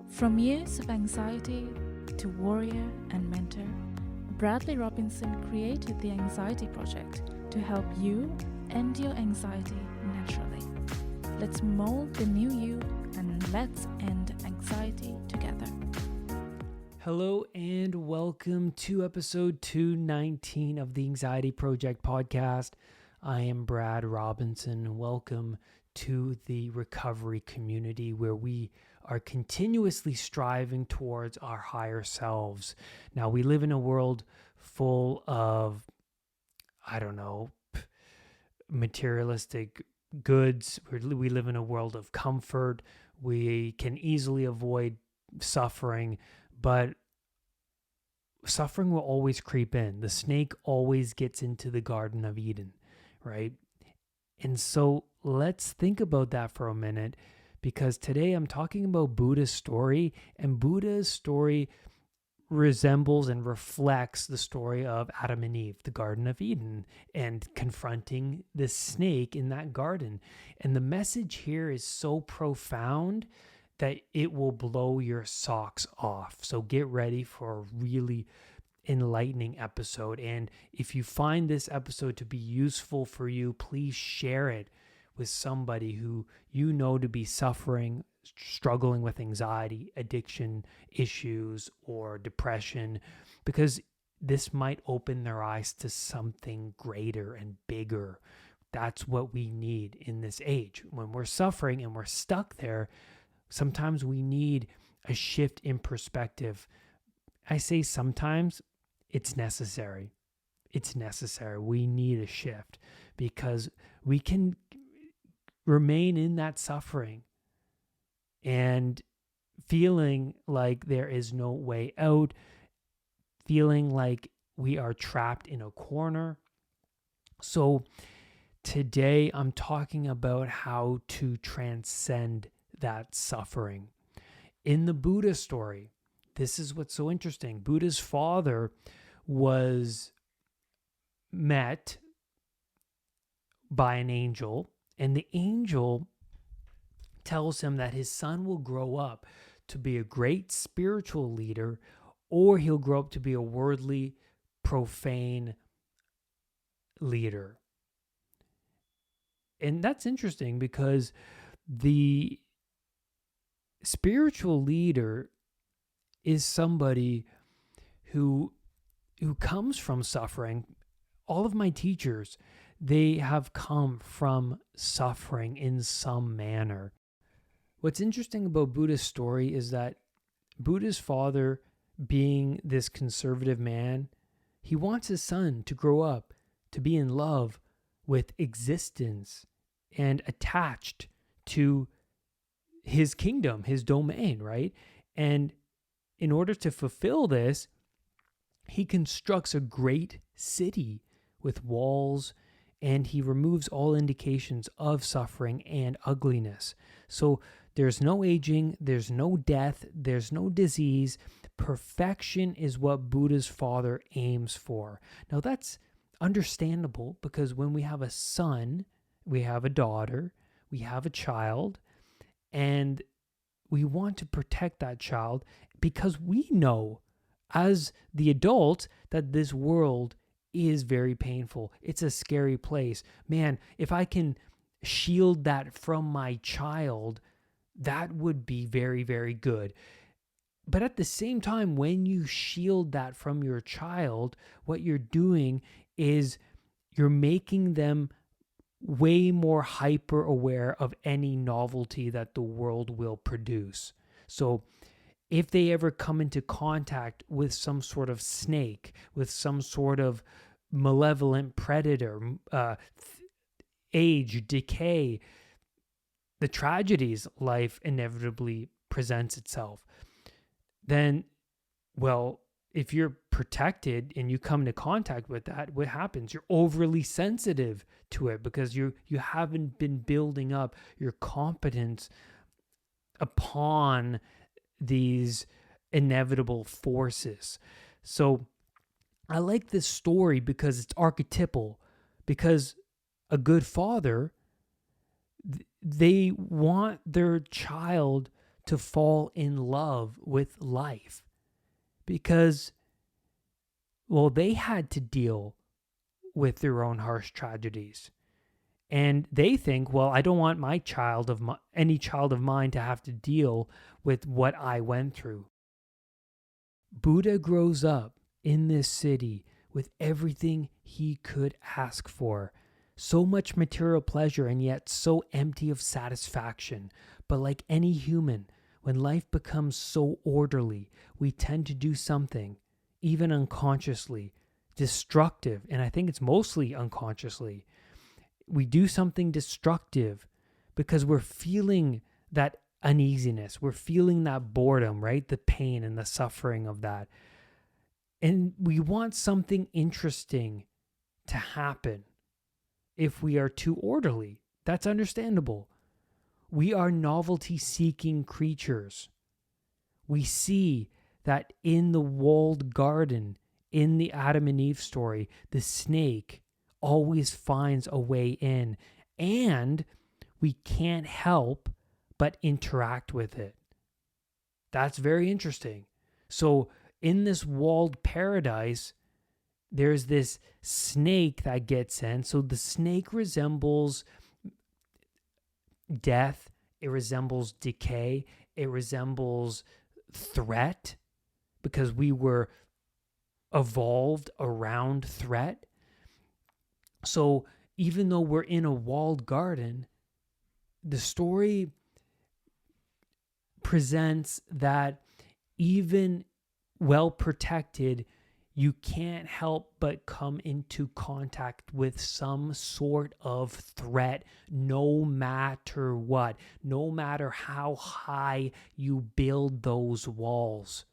From years of anxiety to warrior and mentor, Bradley Robinson created the Anxiety Project to help you end your anxiety naturally. Let's mold the new you and let's end anxiety together. Hello and welcome to episode 219 of the Anxiety Project podcast. I am Brad Robinson. Welcome to the recovery community where we are continuously striving towards our higher selves. Now, we live in a world full of, materialistic goods. We live in a world of comfort. We can easily avoid suffering, but suffering will always creep in. The snake always gets into the Garden of Eden, right? And so let's think about that for a minute, because today I'm talking about Buddha's story, and Buddha's story resembles and reflects the story of Adam and Eve, the Garden of Eden, and confronting the snake in that garden. And the message here is so profound that it will blow your socks off. So get ready for a really enlightening episode. And if you find this episode to be useful for you, please share it with somebody who you know to be suffering, struggling with anxiety, addiction issues, or depression, because this might open their eyes to something greater and bigger. That's what we need in this age. When we're suffering and we're stuck there, sometimes we need a shift in perspective. I say sometimes, it's necessary. It's necessary. We need a shift because we can remain in that suffering and feeling like there is no way out, feeling like we are trapped in a corner. So today I'm talking about how to transcend that suffering. In the Buddha story, this is what's so interesting. Buddha's father was met by an angel, and the angel tells him that his son will grow up to be a great spiritual leader, or he'll grow up to be a worldly, profane leader. And that's interesting because the spiritual leader is somebody who comes from suffering. All of my teachers, they have come from suffering in some manner. What's interesting about Buddha's story is that Buddha's father, being this conservative man, he wants his son to grow up to be in love with existence and attached to his kingdom, his domain, right? And in order to fulfill this, he constructs a great city with walls, and he removes all indications of suffering and ugliness. So there's no aging, there's no death, there's no disease. Perfection is what Buddha's father aims for. Now that's understandable because when we have a son, we have a daughter, we have a child, and we want to protect that child because we know as the adult that this world is very painful. It's a scary place. Man, if I can shield that from my child, that would be very, very good. But at the same time, when you shield that from your child, what you're doing is you're making them way more hyper aware of any novelty that the world will produce. So if they ever come into contact with some sort of snake, with some sort of malevolent predator, age, decay, the tragedies life inevitably presents itself, then, well, if you're protected and you come into contact with that, what happens? You're overly sensitive to it because you haven't been building up your competence upon these inevitable forces. So I like this story because it's archetypal, because a good father, they want their child to fall in love with life because, well, they had to deal with their own harsh tragedies. And they think, well, I don't want any child of mine to have to deal with what I went through. Buddha grows up in this city with everything he could ask for. So much material pleasure and yet so empty of satisfaction. But like any human, when life becomes so orderly, we tend to do something, even unconsciously, destructive. And I think it's mostly unconsciously. We do something destructive because we're feeling that uneasiness. We're feeling that boredom, right? The pain and the suffering of that. And we want something interesting to happen. If we are too orderly, that's understandable. We are novelty-seeking creatures. We see that in the walled garden, in the Adam and Eve story, the snake always finds a way in, and we can't help but interact with it. That's very interesting. So in this walled paradise, there's this snake that gets in. So the snake resembles death, it resembles decay, it resembles threat, because we were evolved around threat. So even though we're in a walled garden, the story presents that even well protected, you can't help but come into contact with some sort of threat, no matter what, no matter how high you build those walls.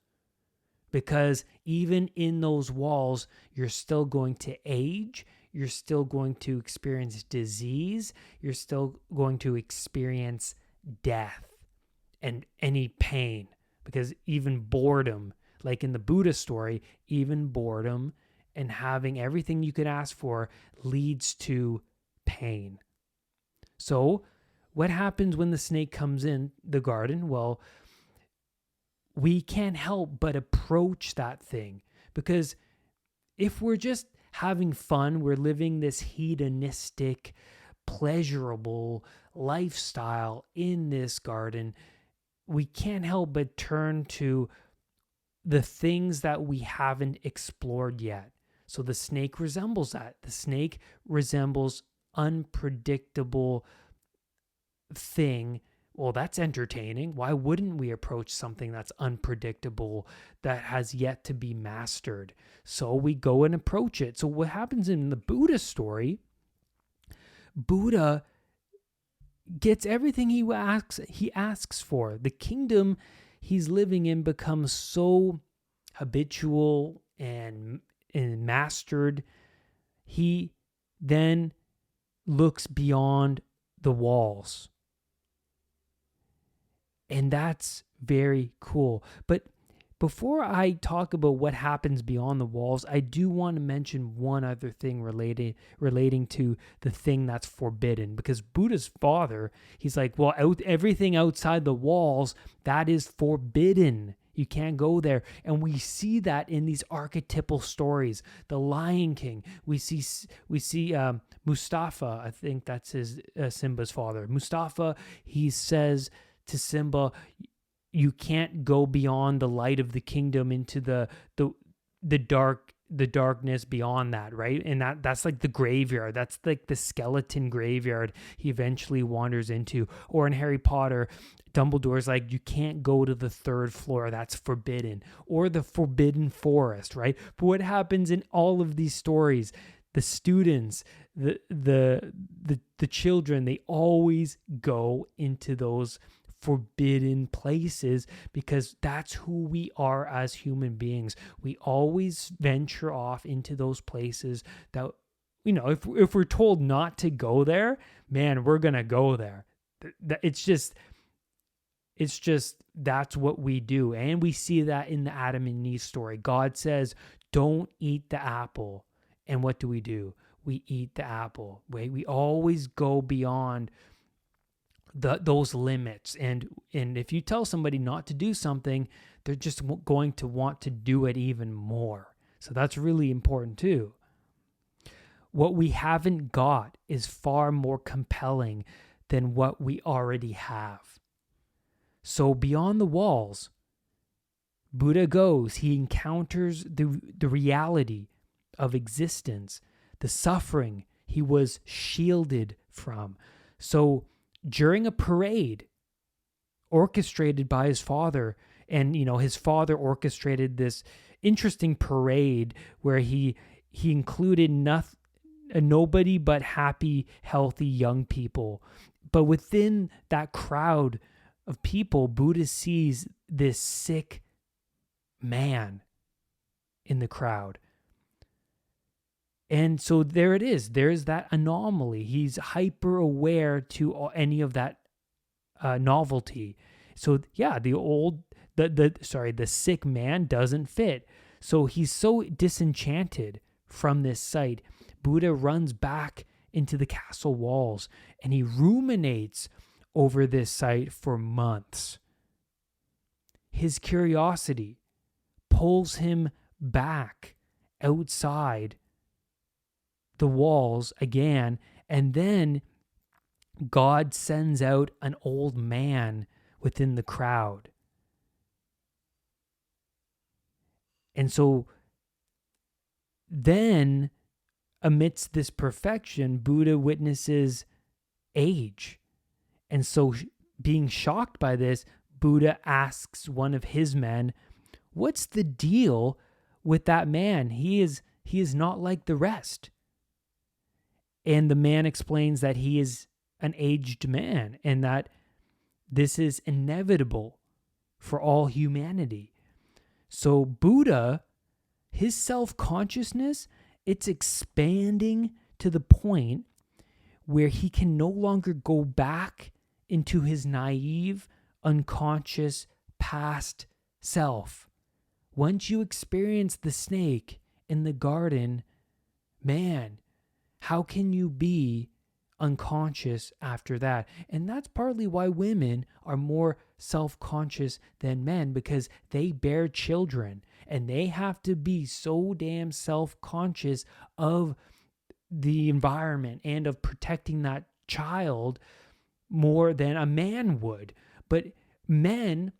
Because even in those walls, you're still going to age, you're still going to experience disease, you're still going to experience death and any pain. Because even boredom, like in the Buddha story, even boredom and having everything you could ask for leads to pain. So what happens when the snake comes in the garden? Well, we can't help but approach that thing, because if we're just having fun, we're living this hedonistic, pleasurable lifestyle in this garden, we can't help but turn to the things that we haven't explored yet. So the snake resembles that. The snake resembles unpredictable thing. Well, that's entertaining. Why wouldn't we approach something that's unpredictable, that has yet to be mastered? So we go and approach it. So what happens in the Buddha story, Buddha gets everything he asks for. The kingdom he's living in becomes so habitual and mastered. He then looks beyond the walls. And that's very cool. But before I talk about what happens beyond the walls, I do want to mention one other thing relating to the thing that's forbidden. Because Buddha's father, he's like, well, everything outside the walls, that is forbidden. You can't go there. And we see that in these archetypal stories. The Lion King, we see Mustafa, I think that's his Simba's father. Mustafa, he says to Simba, you can't go beyond the light of the kingdom into the darkness beyond that, right? And that's like the graveyard. That's like the skeleton graveyard he eventually wanders into. Or in Harry Potter, Dumbledore's like, you can't go to the third floor. That's forbidden. Or the forbidden forest, right? But what happens in all of these stories? The students, the children, they always go into those forbidden places, because that's who we are as human beings. We always venture off into those places that, if we're told not to go there, man, we're gonna go there. It's just that's what we do. And we see that in the Adam and Eve story. God says, don't eat the apple. And what do? We eat the apple. We always go beyond those limits. And if you tell somebody not to do something, they're just going to want to do it even more. So that's really important too. What we haven't got is far more compelling than what we already have. So beyond the walls, Buddha goes. He encounters the reality of existence, the suffering he was shielded from. So during a parade orchestrated by his father, and his father orchestrated this interesting parade where he included nobody but happy, healthy young people. But within that crowd of people, Buddha sees this sick man in the crowd. And so there it is. There's that anomaly. He's hyper aware to any of that novelty. So yeah, the sick man doesn't fit. So he's so disenchanted from this sight. Buddha runs back into the castle walls and he ruminates over this sight for months. His curiosity pulls him back outside the walls again, and then God sends out an old man within the crowd. And so then, amidst this perfection, Buddha witnesses age. And so, being shocked by this, Buddha asks one of his men, "What's the deal with that man? He is not like the rest." And the man explains that he is an aged man and that this is inevitable for all humanity. So Buddha, his self-consciousness, it's expanding to the point where he can no longer go back into his naive, unconscious, past self. Once you experience the snake in the garden, man, how can you be unconscious after that? And that's partly why women are more self-conscious than men, because they bear children and they have to be so damn self-conscious of the environment and of protecting that child more than a man would. But men,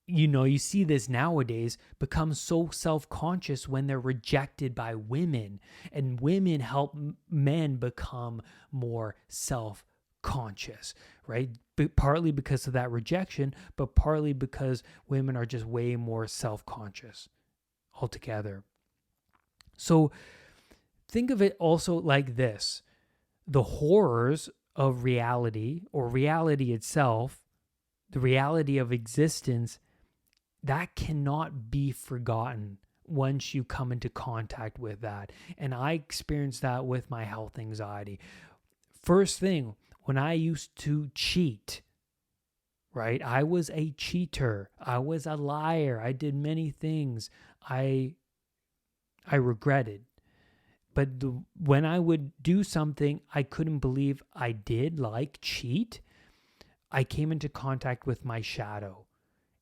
you see this nowadays, become so self-conscious when they're rejected by women, and women help men become more self-conscious, right? But partly because of that rejection, but partly because women are just way more self-conscious altogether. So think of it also like this: the horrors of reality, or reality itself, the reality of existence, that cannot be forgotten once you come into contact with that. And I experienced that with my health anxiety. First thing, when I used to cheat, right? I was a cheater. I was a liar. I did many things I regretted. But when I would do something I couldn't believe I did, like cheat, I came into contact with my shadow.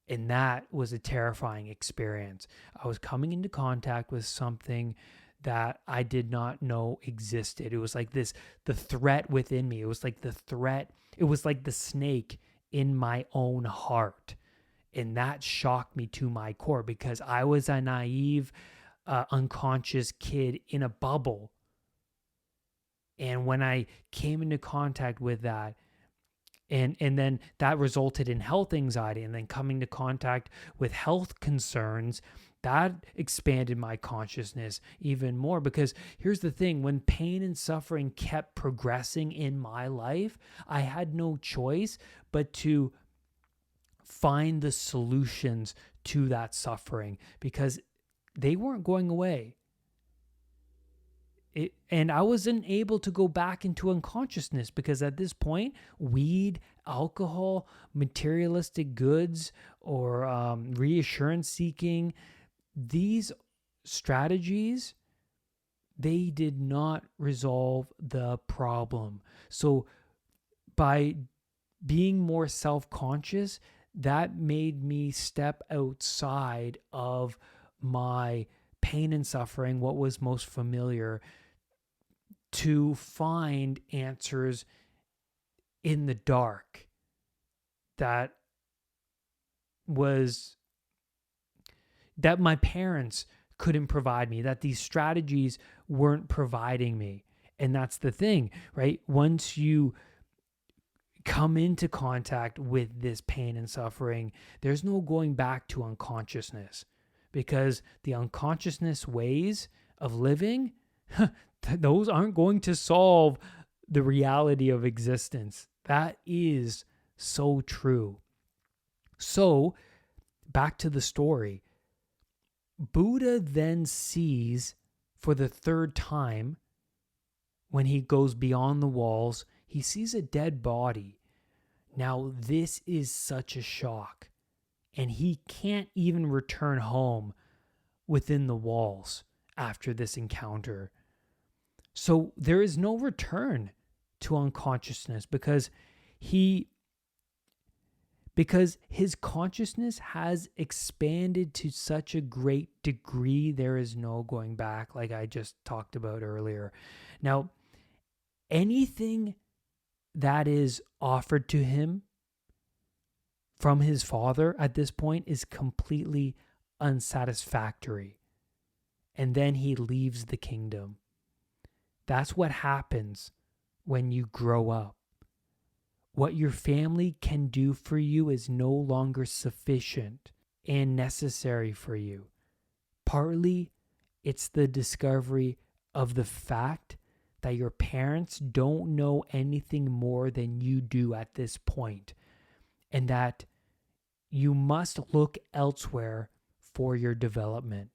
And that was a terrifying experience. I was coming into contact with something that I did not know existed. It was like the threat within me. It was like the snake in my own heart. And that shocked me to my core, because I was a naive, unconscious kid in a bubble. And when I came into contact with that, and then that resulted in health anxiety, and then coming to contact with health concerns, that expanded my consciousness even more. Because here's the thing: when pain and suffering kept progressing in my life, I had no choice but to find the solutions to that suffering, because they weren't going away. And I wasn't able to go back into unconsciousness, because at this point, weed, alcohol, materialistic goods, or reassurance seeking, these strategies, they did not resolve the problem. So by being more self-conscious, that made me step outside of my pain and suffering, what was most familiar, to find answers in the dark that my parents couldn't provide me, that these strategies weren't providing me. And that's the thing, right? Once you come into contact with this pain and suffering, there's no going back to unconsciousness, because the unconsciousness ways of living, those aren't going to solve the reality of existence. That is so true. So, back to the story. Buddha then sees for the third time, when he goes beyond the walls, he sees a dead body. Now, this is such a shock, and he can't even return home within the walls after this encounter. So there is no return to unconsciousness because his consciousness has expanded to such a great degree, there is no going back, like I just talked about earlier. Now, anything that is offered to him from his father at this point is completely unsatisfactory. And then he leaves the kingdom. That's what happens when you grow up. What your family can do for you is no longer sufficient and necessary for you. Partly, it's the discovery of the fact that your parents don't know anything more than you do at this point, and that you must look elsewhere for your development.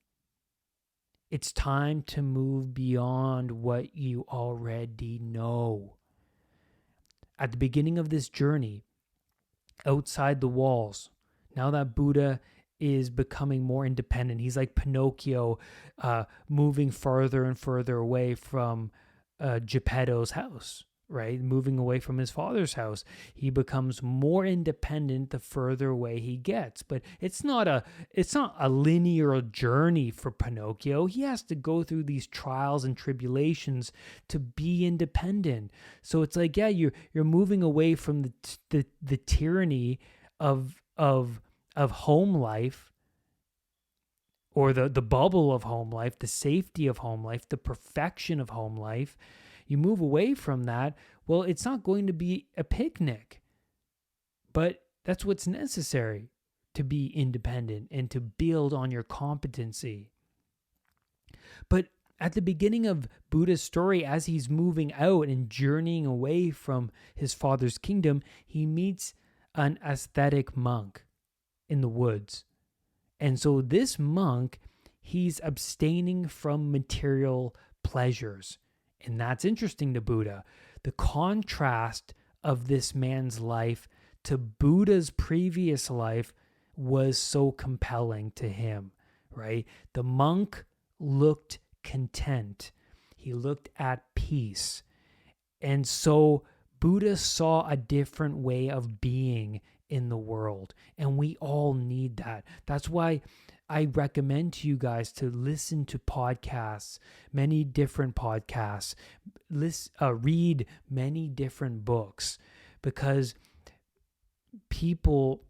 It's time to move beyond what you already know. At the beginning of this journey, outside the walls, now that Buddha is becoming more independent, he's like Pinocchio, moving further and further away from Geppetto's house, right? Moving away from his father's house. He becomes more independent the further away he gets. But it's not a linear journey for Pinocchio. He has to go through these trials and tribulations to be independent. So it's like, yeah, you're moving away from the tyranny of home life, or the bubble of home life, the safety of home life, the perfection of home life. You move away from that, well, it's not going to be a picnic. But that's what's necessary to be independent and to build on your competency. But at the beginning of Buddha's story, as he's moving out and journeying away from his father's kingdom, he meets an ascetic monk in the woods. And so this monk, he's abstaining from material pleasures. And that's interesting to Buddha. The contrast of this man's life to Buddha's previous life was so compelling to him, right? The monk looked content. He looked at peace. And so Buddha saw a different way of being in the world. And we all need that. That's why I recommend to you guys to listen to podcasts, many different podcasts, read many different books, because people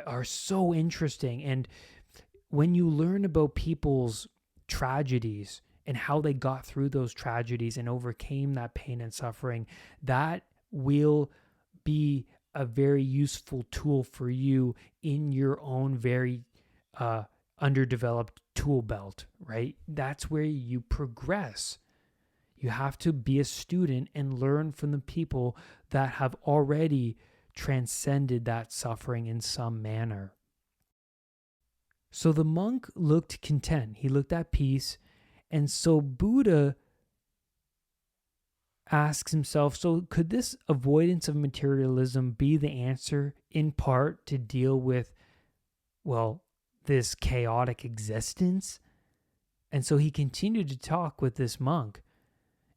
are so interesting. And when you learn about people's tragedies and how they got through those tragedies and overcame that pain and suffering, that will be a very useful tool for you in your own very underdeveloped tool belt, right? That's where you progress. You have to be a student and learn from the people that have already transcended that suffering in some manner. So the monk looked content. He looked at peace. And so Buddha asks himself, so could this avoidance of materialism be the answer in part to deal with, well, this chaotic existence? And so he continued to talk with this monk.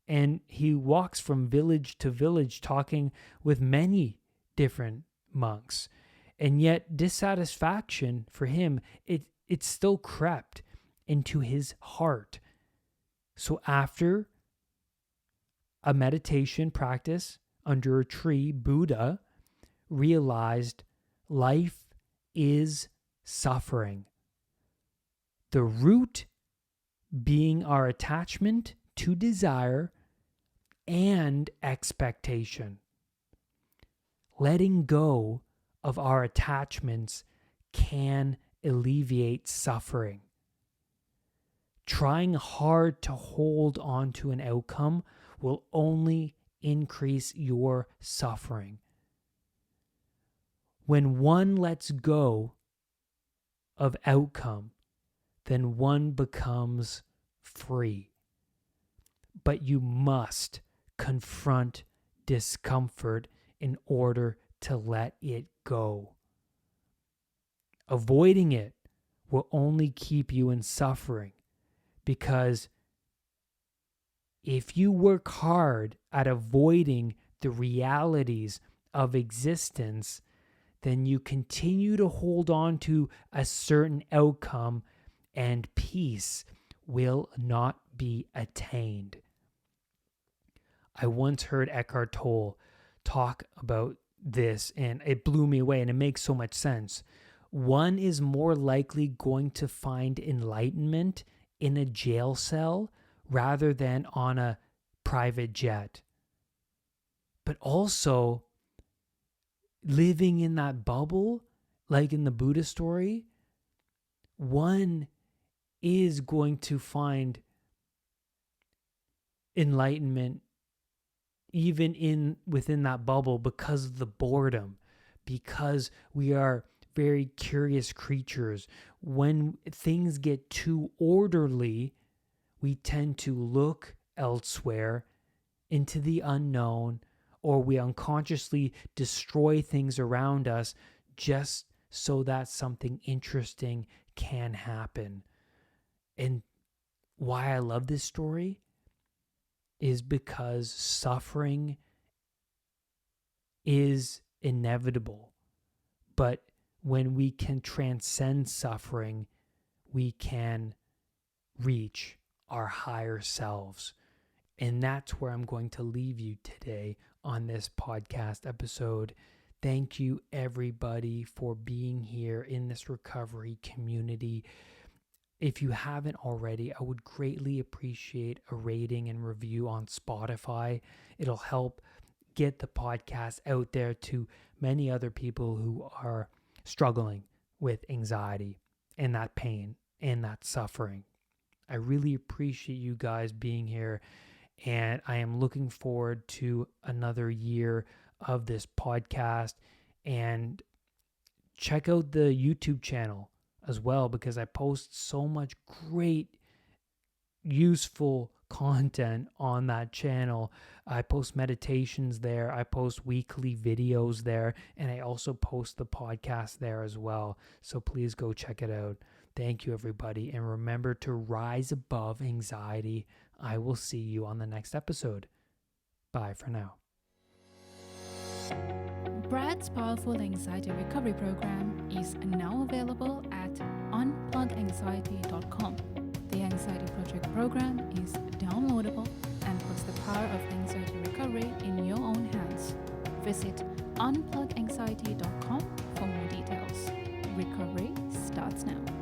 And he walks from village to village talking with many different monks. And yet dissatisfaction for him, it still crept into his heart. So after a meditation practice under a tree, Buddha realized life is suffering. The root being our attachment to desire and expectation. Letting go of our attachments can alleviate suffering. Trying hard to hold on to an outcome will only increase your suffering. When one lets go of outcome, then one becomes free. But you must confront discomfort in order to let it go. Avoiding it will only keep you in suffering, because if you work hard at avoiding the realities of existence, then you continue to hold on to a certain outcome and peace will not be attained. I once heard Eckhart Tolle talk about this, and it blew me away, and it makes so much sense. One is more likely going to find enlightenment in a jail cell rather than on a private jet. But also, living in that bubble, like in the Buddha story, one is going to find enlightenment even within that bubble because of the boredom, because we are very curious creatures. When things get too orderly, we tend to look elsewhere into the unknown, or we unconsciously destroy things around us just so that something interesting can happen. And why I love this story is because suffering is inevitable. But when we can transcend suffering, we can reach our higher selves. And that's where I'm going to leave you today on this podcast episode. Thank you, everybody, for being here in this recovery community. If you haven't already, I would greatly appreciate a rating and review on Spotify. It'll help get the podcast out there to many other people who are struggling with anxiety and that pain and that suffering. I really appreciate you guys being here, and I am looking forward to another year of this podcast. And check out the YouTube channel as well, because I post so much great, useful content on that channel. I post meditations there, I post weekly videos there, and I also post the podcast there as well. So please go check it out. Thank you, everybody. And remember to rise above anxiety. I will see you on the next episode. Bye for now. Brad's powerful anxiety recovery program is now available at unpluganxiety.com. The Anxiety Project program is downloadable and puts the power of anxiety recovery in your own hands. Visit unpluganxiety.com for more details. Recovery starts now.